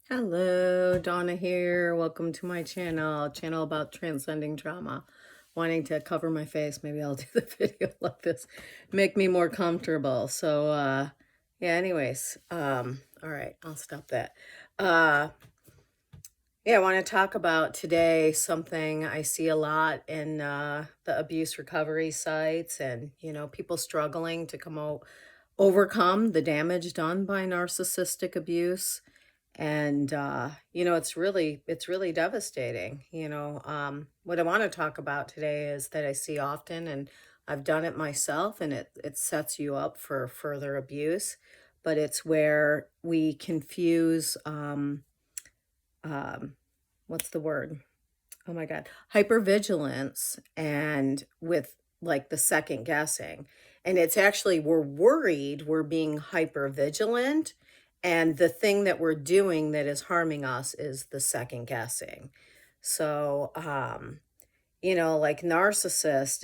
Hello, Donna here. Welcome to my channel about transcending trauma. Wanting to cover my face, maybe I'll do the video like this, make me more comfortable. So, yeah, anyways, all right, I'll stop that. Yeah, I want to talk about today something I see a lot in the abuse recovery sites and, people struggling to overcome the damage done by narcissistic abuse. And it's really devastating. What I want to talk about today is that I see often, and I've done it myself, and it sets you up for further abuse. But it's where we confuse um what's the word, oh my god, hypervigilance and with like the second guessing. And it's actually, we're worried we're being hypervigilant, and the thing that we're doing that is harming us is the second guessing. So like narcissist,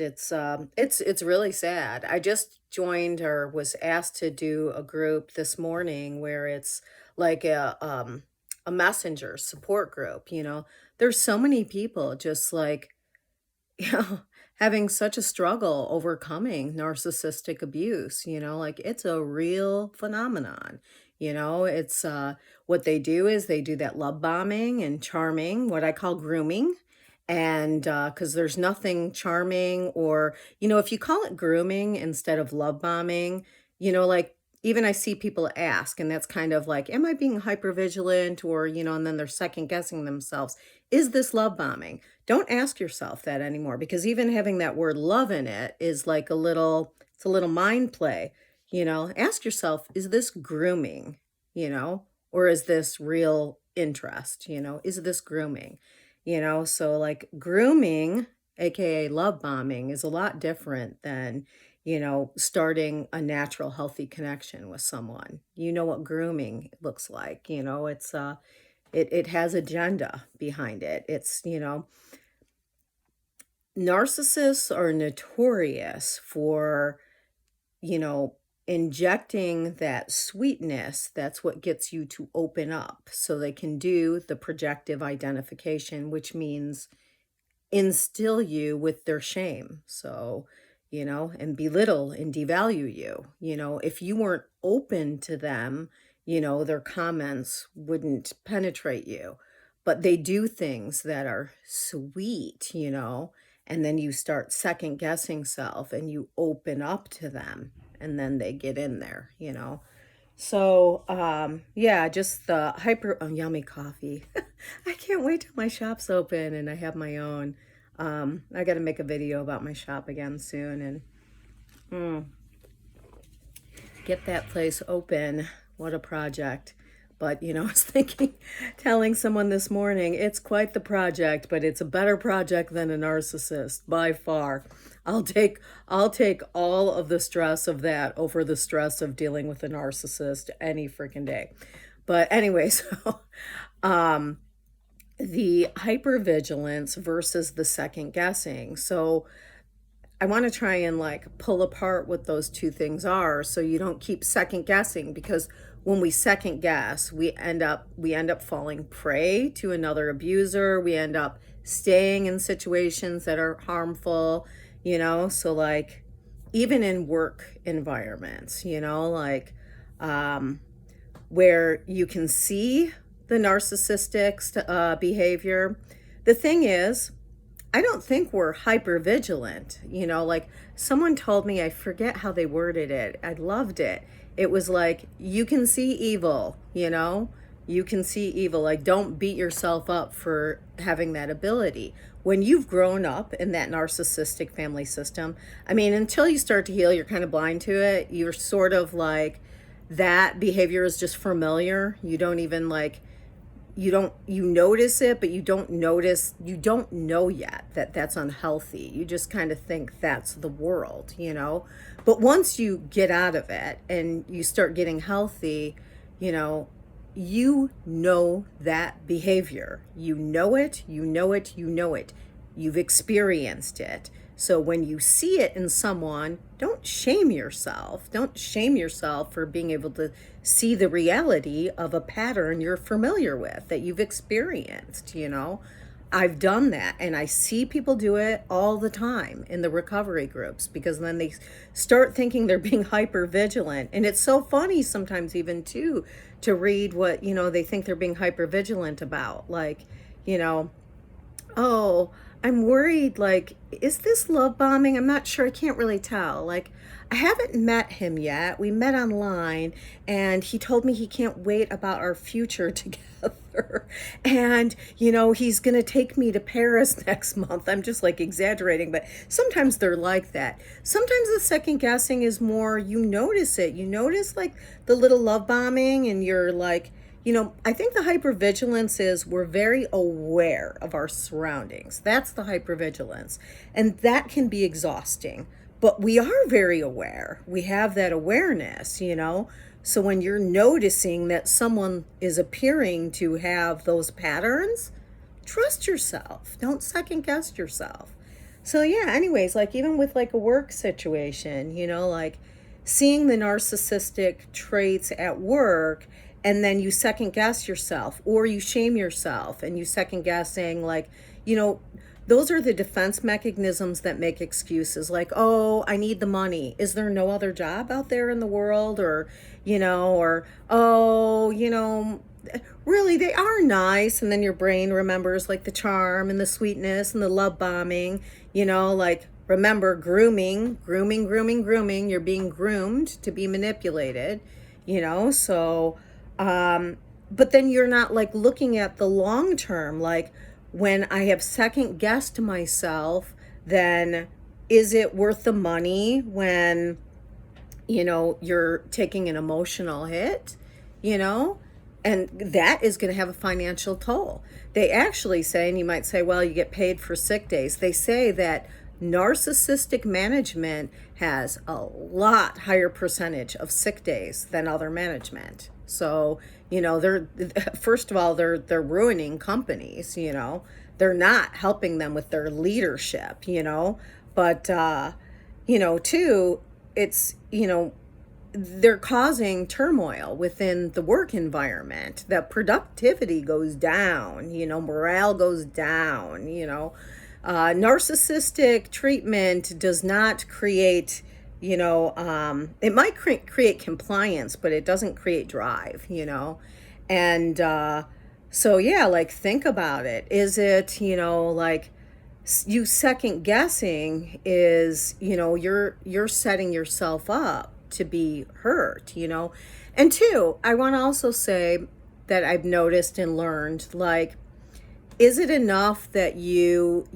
it's really sad. I just joined or was asked to do a group this morning where it's like a messenger support group. There's so many people just like yeah, having such a struggle overcoming narcissistic abuse, like it's a real phenomenon. It's what they do is they do that love bombing and charming, what I call grooming. And because there's nothing charming, or, if you call it grooming instead of love bombing, like even I see people ask, and that's kind of like, am I being hypervigilant? Or, and then they're second guessing themselves. Is this love bombing? Don't ask yourself that anymore, because even having that word love in it is like it's a little mind play. Ask yourself, is this grooming, or is this real interest? Is this grooming? So like grooming, aka love bombing, is a lot different than, starting a natural, healthy connection with someone. You know what grooming looks like. It has agenda behind it. It's, narcissists are notorious for, injecting that sweetness. That's what gets you to open up so they can do the projective identification, which means instill you with their shame. So, and belittle and devalue you. If you weren't open to them, their comments wouldn't penetrate you. But they do things that are sweet, and then you start second guessing self and you open up to them, and then they get in there. So, yeah, just the yummy coffee. I can't wait till my shop's open and I have my own. I got to make a video about my shop again soon and get that place open. What a project. But, I was thinking, telling someone this morning, it's quite the project, but it's a better project than a narcissist by far. I'll take all of the stress of that over the stress of dealing with a narcissist any freaking day. But anyway, so the hypervigilance versus the second guessing. So I want to try and like pull apart what those two things are so you don't keep second guessing, because when we second guess, we end up falling prey to another abuser. We end up staying in situations that are harmful, so like even in work environments, like where you can see the narcissistic behavior. The thing is, I don't think we're hyper vigilant. Like someone told me, I forget how they worded it. I loved it. It was like, you can see evil, you can see evil. Like, don't beat yourself up for having that ability. When you've grown up in that narcissistic family system, I mean, until you start to heal, you're kind of blind to it. You're sort of like, that behavior is just familiar. You don't even like, you notice it, but you don't know yet that that's unhealthy. You just kind of think that's the world. But once you get out of it and you start getting healthy, that behavior, you know it. You've experienced it. So when you see it in someone, don't shame yourself. Don't shame yourself for being able to see the reality of a pattern you're familiar with, that you've experienced, you know. I've done that, and I see people do it all the time in the recovery groups, because then they start thinking they're being hyper vigilant. And it's so funny sometimes, even too, to read what, you know, they think they're being hyper vigilant about. Like, you know, oh, I'm worried, like, is this love bombing? I'm not sure. I can't really tell. Like, I haven't met him yet. We met online, and he told me he can't wait about our future together. And, you know, he's going to take me to Paris next month. I'm just like exaggerating, but sometimes they're like that. Sometimes the second guessing is more, you notice it. You notice like the little love bombing, and you're like, you know, I think the hypervigilance is we're very aware of our surroundings. That's the hypervigilance. And that can be exhausting. But we are very aware. We have that awareness, you know. So when you're noticing that someone is appearing to have those patterns, trust yourself. Don't second guess yourself. So yeah, anyways, like even with like a work situation, you know, like seeing the narcissistic traits at work, and then you second guess yourself, or you shame yourself and you second guess saying like, you know, those are the defense mechanisms that make excuses like, oh, I need the money. Is there no other job out there in the world? Or, you know, or, oh, you know, really, they are nice. And then your brain remembers like the charm and the sweetness and the love bombing, you know, like remember grooming. You're being groomed to be manipulated, you know, so, but then you're not like looking at the long term, like, when I have second guessed myself, then is it worth the money when, you know, you're taking an emotional hit, you know? And that is going to have a financial toll. They actually say, and you might say, well, you get paid for sick days. They say that narcissistic management has a lot higher percentage of sick days than other management. So, you know, they're first of all, they're ruining companies, you know. They're not helping them with their leadership, you know. But you know, too, it's, you know, they're causing turmoil within the work environment. That productivity goes down, you know, morale goes down, you know. Narcissistic treatment does not create, you know, it might create compliance, but it doesn't create drive, you know. And so, yeah, like think about it. Is it, you know, like you second guessing is, you know, you're setting yourself up to be hurt, you know. And two, I want to also say that I've noticed and learned, like, is it enough that you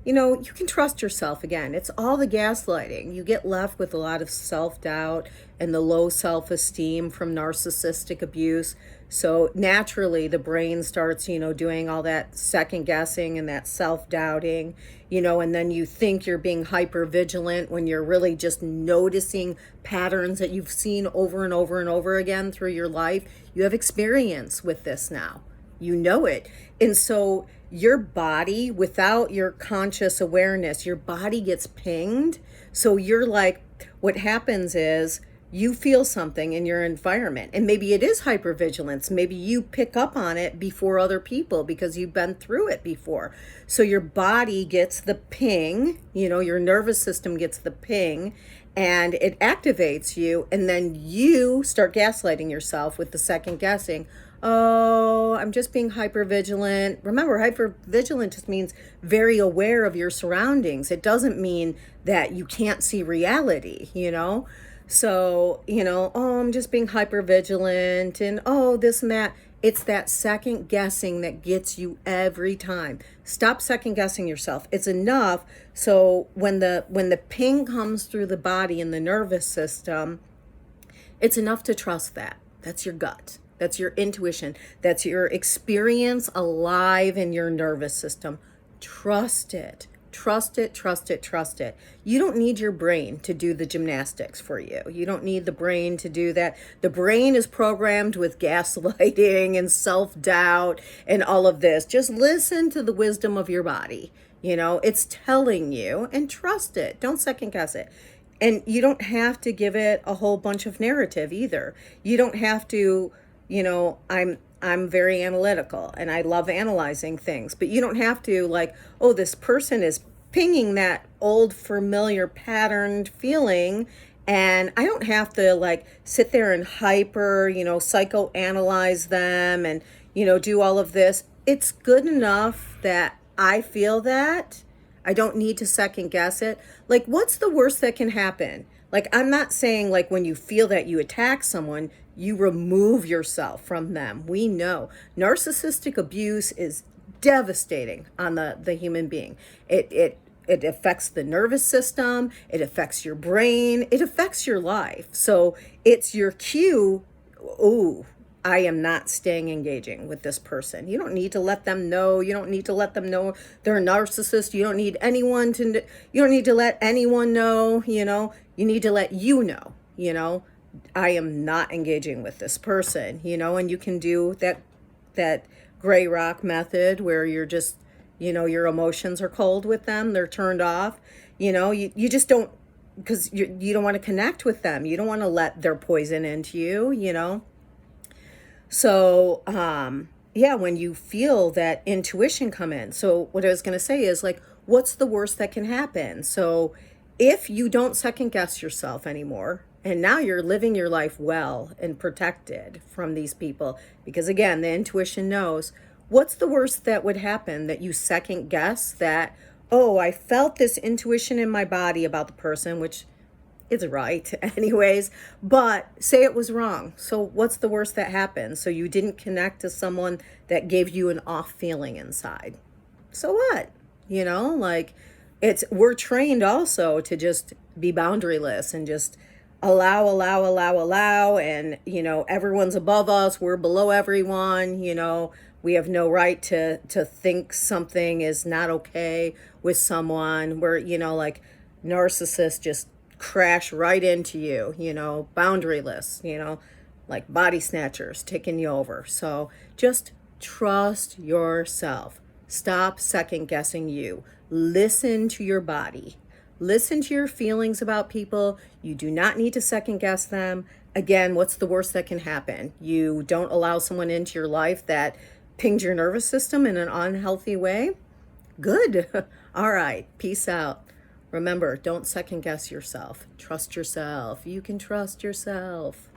know, you can trust yourself again? It's all the gaslighting. You get left with a lot of self-doubt and the low self-esteem from narcissistic abuse. So naturally the brain starts, you know, doing all that second guessing and that self-doubting, you know, and then you think you're being hyper vigilant when you're really just noticing patterns that you've seen over and over and over again through your life. You have experience with this now. You know it. And so your body, without your conscious awareness, your body gets pinged. So you're like, what happens is you feel something in your environment, and maybe it is hypervigilance. Maybe you pick up on it before other people because you've been through it before. So your body gets the ping, you know, your nervous system gets the ping, and it activates you, and then you start gaslighting yourself with the second guessing. Oh, I'm just being hypervigilant. Remember, hypervigilant just means very aware of your surroundings. It doesn't mean that you can't see reality, you know? So, you know, oh, I'm just being hypervigilant and oh, this and that. It's that second guessing that gets you every time. Stop second guessing yourself. It's enough. So when the ping comes through the body and the nervous system, it's enough to trust that. That's your gut. That's your intuition. That's your experience alive in your nervous system. Trust it. Trust it, trust it, trust it. You don't need your brain to do the gymnastics for you. You don't need the brain to do that. The brain is programmed with gaslighting and self-doubt and all of this. Just listen to the wisdom of your body. It's telling you, and trust it. Don't second guess it. And you don't have to give it a whole bunch of narrative either. You don't have to, I'm very analytical and I love analyzing things, but you don't have to like, oh, this person is pinging that old familiar patterned feeling, and I don't have to like sit there and hyper, psychoanalyze them and, do all of this. It's good enough that I feel that. I don't need to second guess it. Like, what's the worst that can happen? Like, I'm not saying like when you feel that you attack someone, you remove yourself from them. We know narcissistic abuse is devastating on the human being. It affects the nervous system, it affects your brain, it affects your life. So it's your cue. Oh, I am not staying engaging with this person. You don't need to let them know. You don't need to let them know they're a narcissist. You don't need you don't need to let anyone know, you need to let I am not engaging with this person, and you can do that gray rock method where you're just, your emotions are cold with them. They're turned off. You just don't, because you don't want to connect with them. You don't want to let their poison into you. So, yeah, when you feel that intuition come in. So what I was going to say is like, what's the worst that can happen? So if you don't second guess yourself anymore, and now you're living your life well and protected from these people, because again, the intuition knows, what's the worst that would happen that you second guess that, oh, I felt this intuition in my body about the person, which is right anyways, but say it was wrong. So what's the worst that happened? So you didn't connect to someone that gave you an off feeling inside. So what? Like we're trained also to just be boundaryless and just allow. And, everyone's above us. We're below everyone. We have no right to think something is not okay with someone. We're, like narcissists just crash right into you, boundaryless, like body snatchers taking you over. So just trust yourself. Stop second guessing you. Listen to your body. Listen to your feelings about people. You do not need to second guess them. Again, what's the worst that can happen? You don't allow someone into your life that pings your nervous system in an unhealthy way. Good. All right. Peace out. Remember, don't second guess yourself. Trust yourself. You can trust yourself.